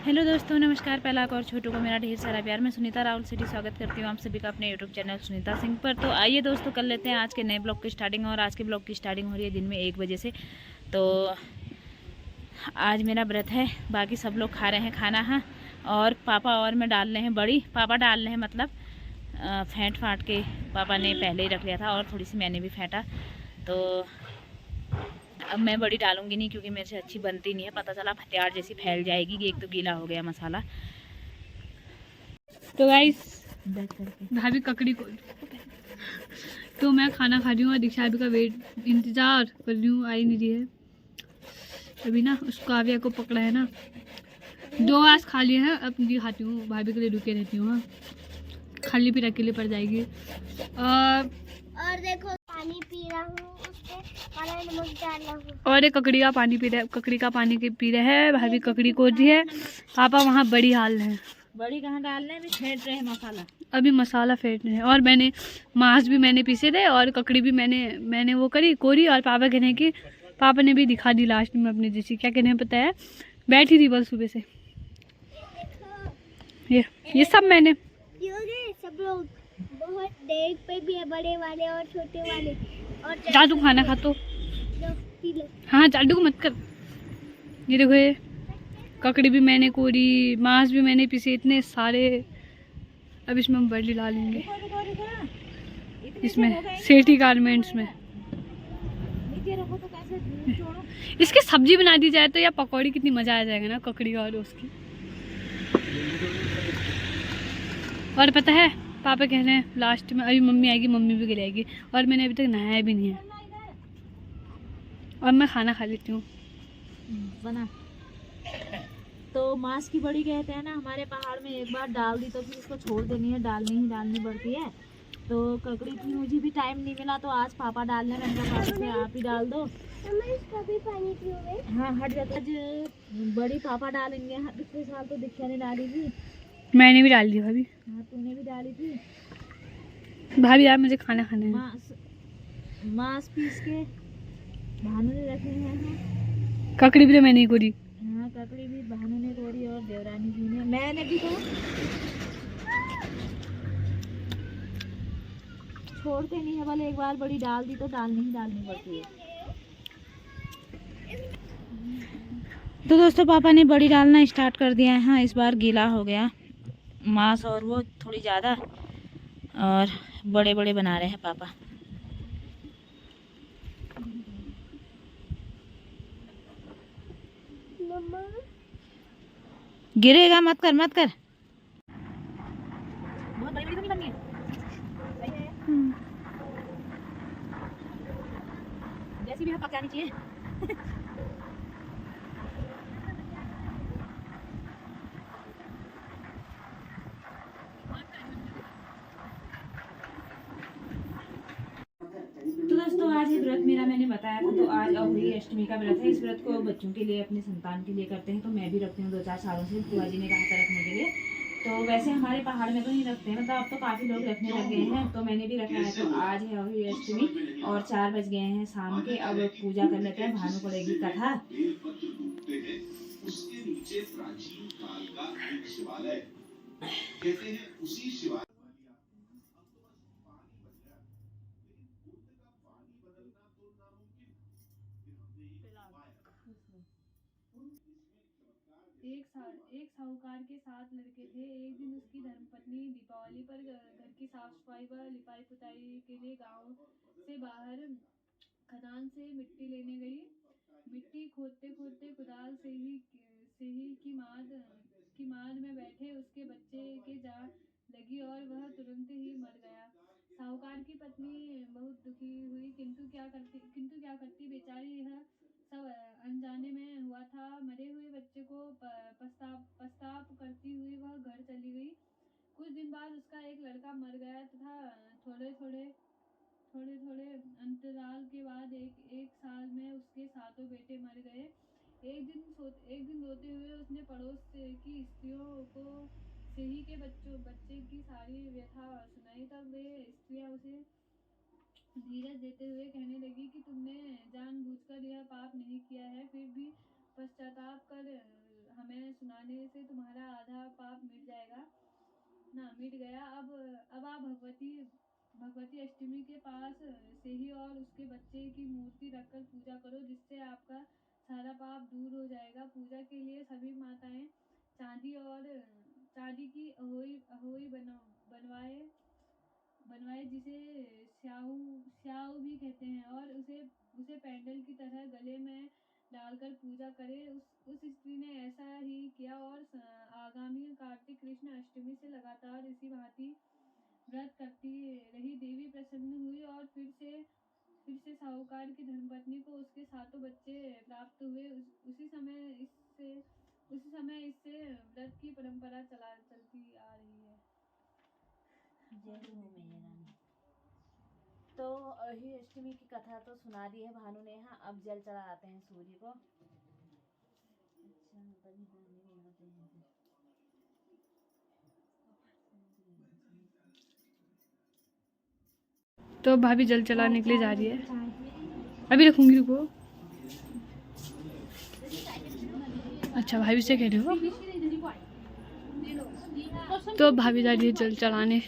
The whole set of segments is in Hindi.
हेलो दोस्तों, नमस्कार। पहला और छोटू को मेरा ढेर सारा प्यार। मैं सुनीता राहुल सिटी स्वागत करती हूँ आप सभी का अपने यूट्यूब चैनल सुनीता सिंह पर। तो आइए दोस्तों, कर लेते हैं आज के नए ब्लॉग की स्टार्टिंग। और आज के ब्लॉग की स्टार्टिंग हो रही है दिन में 1 बजे से। तो आज मेरा व्रत है, बाकी सब लोग खा रहे हैं खाना। हाँ, और पापा और मैं डाल रहे हैं बड़ी। पापा डाल रहे हैं मतलब फेंट फाट के पापा ने पहले ही रख लिया था और थोड़ी सी मैंने भी फेंटा। तो अब मैं बड़ी डालूंगी नहीं क्योंकि मेरे से अच्छी बनती नहीं है। पता चला फटियार जैसी फैल जाएगी। एक तो गीला हो गया मसाला। तो गाइस भाभी ककड़ी को तो मैं खाना खा रही हूँ और दीक्षा अभी का वेट इंतजार कर रही हूँ, आई नहीं रही है अभी ना। उसको काव्या को पकड़ा है ना, 2 आज खा लिए हैं, अब नहीं खाती हूँ, भाभी के लिए रुके रहती हूँ। हाँ, खाली फिर अकेले पड़ जाएगी। और देखो पानी पी रहा हूँ, उसपे काला नमक डाल रहा हूँ। और ये ककड़ी का पानी पी रहा है, ककड़ी का पानी पी रहे हैं। भाभी ककड़ी को दी है, पापा वहाँ बड़ी हाल है। बड़ी कहाँ डालने हैं, अभी फेंट रहे हैं मसाला। अभी मसाला फेंट रहे हैं। और मैंने मांस भी मैंने पीसे थे और ककड़ी भी मैंने वो करी कोरी। और पापा कहने की पापा ने भी दिखा दी लास्ट में अपनी जैसी, क्या कहने पता है, बैठी थी बस सुबह से। ये सब मैंने सब लोग बहुत देर पे भी है, बड़े वाले और छोटे वाले। और जादू खाना खा तो पी लो। हाँ, जादू मत कर। ये देखो, ये ककड़ी भी मैंने कोरी, मांस भी मैंने पीसे, इतने सारे। अब इसमें हम बर्ली डालेंगे, इसमें सेठी गारमेंट्स में। इसकी सब्जी बना दी जाए तो या पकौड़ी, कितनी मजा आ जाएगा ना ककड़ी और उसकी। और पता है पापा कह रहे हैं लास्ट में अभी मम्मी आएगी, मम्मी भी गिराएगी। और मैंने अभी तक नहाया भी नहीं है और मैं खाना खा लेती हूँ। बना तो मांस की बड़ी कहते हैं ना हमारे पहाड़ में। एक बार डाल दी तो फिर इसको छोड़ देनी है, डालनी पड़ती है। तो ककड़ी की मुझे भी टाइम नहीं मिला तो आज पापा डाल रहे हैं। मैंने कहा पापा से आप ही डाल दो। इसका भी पानी पियोगे? हाँ, हट जाता। आज बड़ी पापा डालेंगे। हाँ, पिछले साल तो दीक्षा ने डाली थी। मैंने भी डाल दी भाभी। हाँ, तूने भी डाली थी। भाभी यार मुझे खाना खाना है। मांस पीस के भानु ने रखे हैं। ककड़ी भी तो मैंने ही कोरी। हाँ, ककड़ी भी भानु ने तोड़ी और देवरानी जी ने, मैंने भी तो छोड़ते नहीं है। भले एक बार बड़ी डाल दी तो डालनी पड़ती है। तो दोस्तों, पापा ने बड़ी डालना स्टार्ट कर दिया है। हाँ, इस बार गीला हो गया मांस और वो थोड़ी ज़्यादा, और बड़े बड़े बना रहे हैं पापा। गिरेगा, मत कर मत कर। बहुत बड़ी बड़ी तो नहीं बननी है। जैसी भी है पक जानी चाहिए। तो दोस्तों, आज ये व्रत मेरा मैंने बताया था। तो आज अहोई अष्टमी का व्रत है। इस व्रत को बच्चों के लिए, अपने संतान के लिए करते हैं। तो मैं भी रखती हूँ 2-4 सालों से। बुआ जी ने कहा था रखने के लिए। तो वैसे हमारे पहाड़ में तो नहीं रखते हैं, मतलब अब तो काफ़ी लोग रखने लग गए हैं। तो मैंने भी रखा है। तो आज है अहोई अष्टमी और 4 बज गए हैं शाम के। अब पूजा कर लेते हैं, भानु पड़ेगी कथा। उसके नीचे प्राचीन काल का एक शिवालय, कहते हैं उसी शिवालय एक साहूकार के 7 लड़के थे। एक दिन उसकी धर्मपत्नी दीपावली पर घर की साफ सफाई व लिपाई पुताई के लिए गांव से बाहर खदान से मिट्टी लेने गई। मिट्टी खोदते खोदते कुदाल से ही की माद में बैठे उसके बच्चे के जा लगी और वह तुरंत ही मर गया। साहूकार की पत्नी बहुत दुखी हुई, किंतु क्या करती बेचारी, यह सब अनजाने में हुआ था। मरे हुए बच्चे को पछताप करती हुई वह घर चली गई। कुछ दिन बाद उसका एक लड़का मर गया तथा थोड़े थोड़े अंतराल के बाद एक साल में उसके सातों बेटे मर गए। एक दिन रोते हुए उसने पड़ोस की स्त्रियों को सेही के बच्चे की सारी व्यथा सुनाई। तब वे स्त्रियां उसे धीरज देते हुए कहने लगी कि तुमने जानबूझकर यह पाप नहीं किया है, फिर भी पश्चाताप कर हमें सुनाने से तुम्हारा आधा पाप मिट जाएगा ना, मिट गया। अब आप भगवती अष्टमी के पास से ही और उसके बच्चे की मूर्ति रखकर पूजा करो, जिससे आपका सारा पाप दूर हो जाएगा। पूजा के लिए सभी माताएं चांदी की अहोई बनवाए, जिसे स्याऊ भी कहते हैं, और उसे पैंडल की तरह गले में डालकर पूजा करे। उस स्त्री ने ऐसा ही किया और आगामी कार्तिक कृष्ण अष्टमी से लगातार इसी भांति व्रत करती रही। देवी प्रसन्न हुई और फिर से साहूकार की धर्मपत्नी को उसके सातों बच्चे प्राप्त हुए। उसी समय इससे व्रत की परंपरा चलती आ रही है। जय हो मेरे रानी। तो ही अष्टमी की कथा तो सुना दी है भानु ने। हाँ, अब जल चढ़ाते हैं सूर्य को। अच्छा, तभी पानी बनाते हैं फिर। तो भाभी जल चलाने के लिए जा रही है। अभी रखूंगी, रुको। अच्छा, भाभी से कह रहे हो? तो भाभी जा रही है जल चढ़ाने।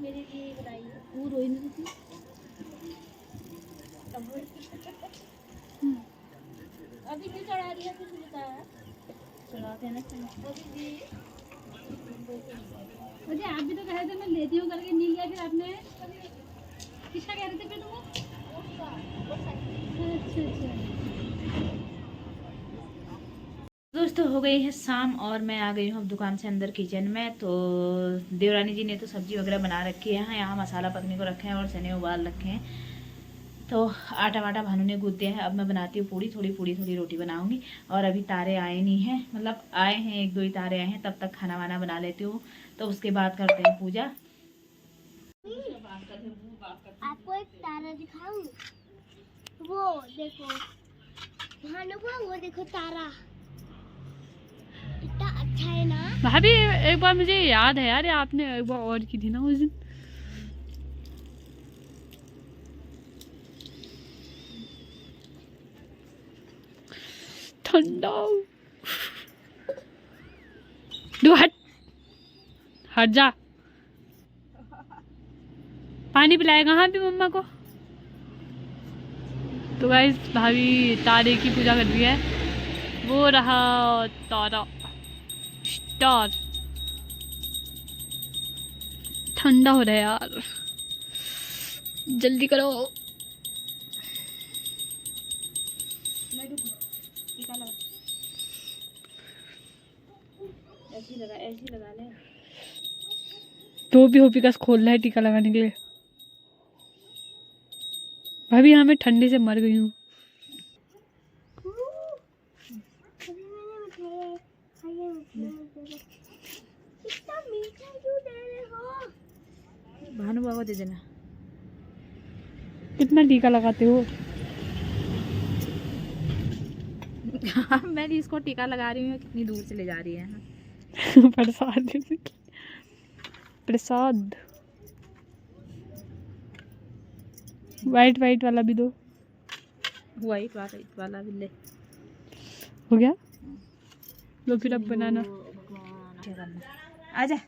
मेरे लिए बनाई अभी क्यों चढ़ा रही है? कुछ बताया चढ़ाते हैं ना मुझे। आप भी तो कह रहे थे मैं लेती हूँ करके, नहीं लिया। फिर आपने किसका कह रहे थे फिर तुम? अच्छा। दोस्तों, हो गई है शाम और मैं आ गई हूँ अब दुकान से अंदर किचन में। तो देवरानी जी ने तो सब्जी वगैरह बना रखी है। यहाँ मसाला पकने को रखे हैं और चने उबाल रखे हैं। तो आटा वाटा भानु ने गूंथ दिया है। अब मैं बनाती हूँ पूड़ी, थोड़ी रोटी बनाऊंगी। और अभी तारे आए नहीं हैं, मतलब आए हैं, एक दो ही तारे आए हैं। तब तक खाना वाना बना लेती हूँ, तो उसके बाद करते हैं पूजा। आपको एक तारा दिखाऊं? वो देखो भानु को, वो देखो तारा कितना अच्छा है ना। भाभी एक बार मुझे याद है यार, आपने एक बार और की थी ना उस दिन। ठंडा हट जा। पानी पिलाएगा हाँ भी मम्मा को। तो गाइस, भाभी तारे की पूजा कर रही है। वो रहा तारा, स्टार। ठंडा हो रहा है यार, जल्दी करो। ऐसी लगा ले। तो भी होपी का खोल रहा है टीका लगाने के लिए। भाभी यहाँ मैं ठंडे से मर गई हूँ। भानु बाबा दे देना। कितना टीका लगाते हो? मैं भी इसको टीका लगा रही हूँ, कितनी दूर से ले जा रही है। प्रसाद प्रसाद वाइट वाला भी दो। वाइट वाला भी ले। हो गया? लो फिर अब बनाना। आजा,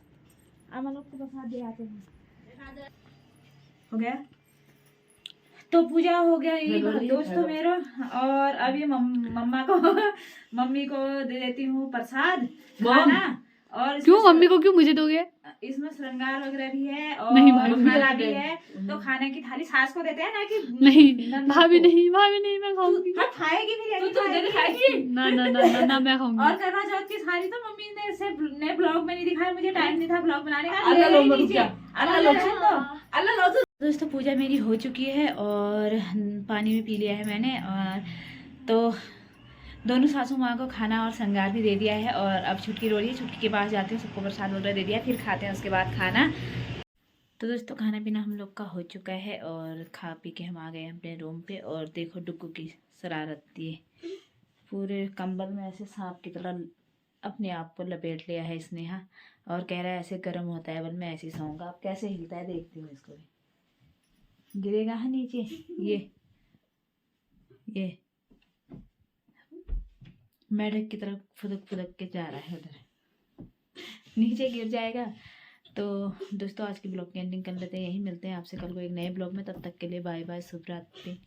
हम लोग को प्रसाद दे आते हैं। हो गया? तो पूजा हो गया ये दोस्तों मेरा। और अब ये मम्मी को दे देती हूँ प्रसाद खाना। और क्यों मम्मी को, क्यों मुझे दोगे? इसमें श्रृंगार वगैरह भी है और नहीं भाभी, खाना भी है। तो खाने की थाली सास को देते हैं ना, कि नहीं भाभी नहीं मैं खाऊंगी। हाँ, खाएगी फिर खाएगी ना मैं खाऊंगी। और करवा चौथ की सारी तो मम्मी ने ब्लॉग में नहीं दिखाया, मुझे टाइम नहीं था ब्लॉग बनाने का। दोस्तों, पूजा मेरी हो चुकी है और पानी भी पी लिया है मैंने। और तो दोनों सासू माँ को खाना और श्रृंगार भी दे दिया है। और अब छुटकी रो रही है, छुटकी के पास जाती हूँ, सबको प्रसाद वगैरह दे दिया, फिर खाते हैं उसके बाद खाना। तो दोस्तों, खाना पीना हम लोग का हो चुका है और खा पी के हम आ गए अपने रूम पे। और देखो डुग्गू की शरारत, ये पूरे कंबल में ऐसे सांप की तरह अपने आप को लपेट लिया है इसने। हाँ, और कह रहा है ऐसे गर्म होता है, बोल मैं ऐसे ही सोऊंगा। अब कैसे हिलता है देखती हूँ इसको भी। गिरेगा है नीचे, ये मेढक की तरफ फुदक फुदक के जा रहा है, उधर नीचे गिर जाएगा। तो दोस्तों आज की ब्लॉग की एंडिंग कर लेते हैं, यहीं मिलते हैं आपसे कल को एक नए ब्लॉग में। तब तक के लिए बाय बाय, शुभ रात्रि।